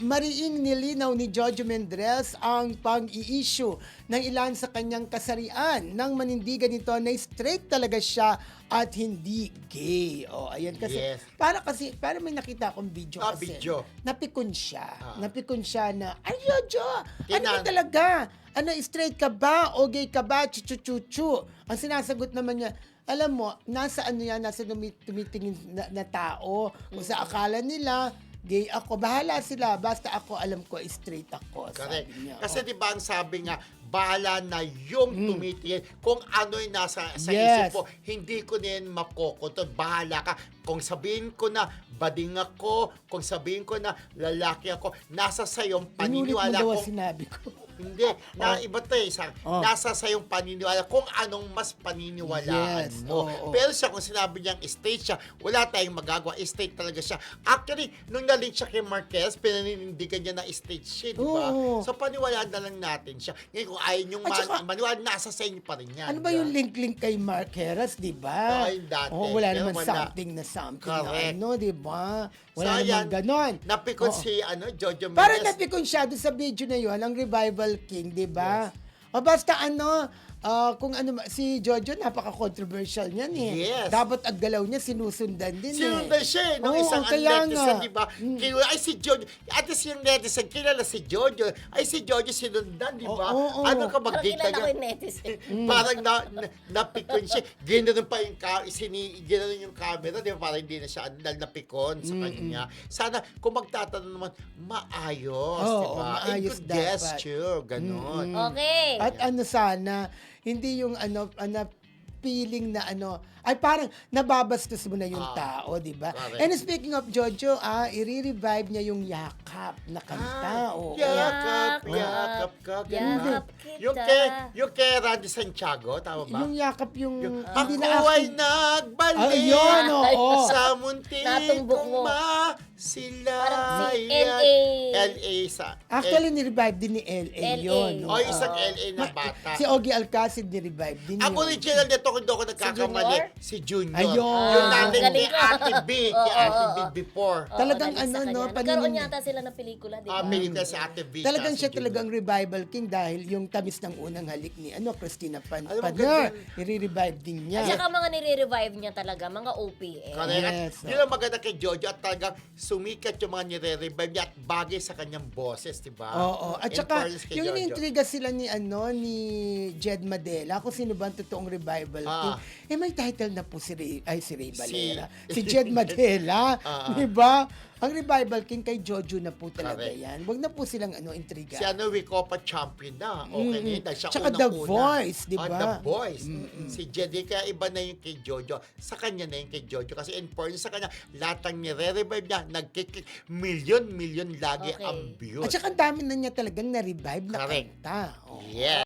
mariing nilinaw ni Jojo Mendrez ang pang-i-issue ng ilan sa kanyang kasarian nang manindigan nito na straight talaga siya at hindi gay. O, ayan kasi. Yes. Para may nakita akong video kasi. Video. Napikon siya. Napikon siya na, ay Jojo, ano ba Tinan- talaga? Ano, straight ka ba o gay ka ba? Chuchu-chuchu. Ang sinasagot naman niya, alam mo, nasa ano yan, nasa tumitingin na tao. Kung sa akala nila, gay ako. Bahala sila. Basta ako, alam ko, straight ako. Correct. Sabi niya. Kasi di ba ang sabi nga, bahala na yung tumitingin. Kung ano yung nasa sa Yes. isip mo, hindi ko na yan makokontrol. Bahala ka. Kung sabihin ko na bading ako, kung sabihin ko na lalaki ako, nasa sayong paniniwala Inulit mo daw ko. ang sinabi ko. Hindi, na iba to eh. Nasa sayong paniniwala kung anong mas paniniwalaan Yes, mo. oo. Pero siya, kung sinabi niyang straight siya, wala tayong magagawa. Straight talaga siya. Actually, nung nalink siya kay Marquez, pinanindigan niya na straight siya, di ba? Oo. So, paniwalaan na lang natin siya. Ngayon, kung ayaw niyong At saka, maniwala, nasa sa inyo pa rin yan. Ano ba yung link-link kay Mark Heras, di ba? Oo, yung dati. Wala Pero naman wala. something na Correct. ano, di ba? Wala So, naman ayan, ganon. Napikon Oo. si Jojo Mendez. Parang napikon siya doon sa video na yun, ang Revival King, di ba? O basta kung ano, si Jojo, napaka-controversial niyan eh. Yes. Dapat ang galaw niya, sinusundan din Sinundan siya nung Oo, isang kaya netizen, nga. di ba? Ay, si Jojo. At least yung netizen, kilala si Jojo. Ay, si Jojo sinundan, di ba? Oo. Ano ka Parang mag-gay ka kilala ko niya? yung netizen. Parang napikon siya. Ginanon pa yung ginanon yung camera, di ba? Parang hindi na siya napikon sa kanya. Sana, kung magtatanong naman, maayos, Oo, di ba? maayos good dapat. gesture, ganon. Okay. At sana, hindi yung feeling na ay parang nababastos mo na yung tao, di ba? Correct. And speaking of Jojo, i-revive niya yung Yakap na kanta. Oo. Yakap, Yakap, yakap, yakap Yung kita. yung kay Randy Santiago, tama ba? Yung Yakap yung Ako hindi na ay active. nagbalik Ayun, oo. sa munti Natumbok kong mo. sila. Parang si Yan. LA. LA sa... Actually, ni-revive din ni LA LA. yun. O, isang LA na bata. Si Ogie Alcacid ni-revive din Ang yun. original nito, kung doon ako nagkakamali, si Junior. Ayun. Yung nanay Galing ni ko. Ate B. Kay Ate B before. Oo, Talagang dahil sa ano, no, kanya. Nagkaroon paningin- yata sila ng pelikula, di ba? Pelikula si Ate B. Talagang tsaka siya si talagang Junior. revival king dahil yung tamis ng unang halik ni Christina Alam mo, Padner, ganda. i-revive din niya. At saka mga nire-revive niya talaga, mga OPM. Correct. Yes, Yun ang maganda kay Jojo at talagang sumikat yung mga nire-revive niya at bagay sa kanyang boses, di ba? Oo. At In saka, fairness kay yung Jojo. iniintriga sila ni Jed Madela, kung sino ba ang totoong revival king. May title na po si Ray Valera. Si Jed Madela. Di ba? Ang revival king kay Jojo na po talaga Correct. yan. Huwag na po silang intriga. Si Wicopa champion na. Okay na yun. Dahil siya Tsaka The unang-una. Voice, di ba? The Voice. Si Jedi, kaya iba na yung kay Jojo. Sa kanya na yung kay Jojo. Kasi in fairness sa kanya, lahat ng nire-revive niya, nagkikik, million lagi Okay. ang views. At saka ang dami na niya talagang na-revive na Correct. kanta. Oo. Yeah.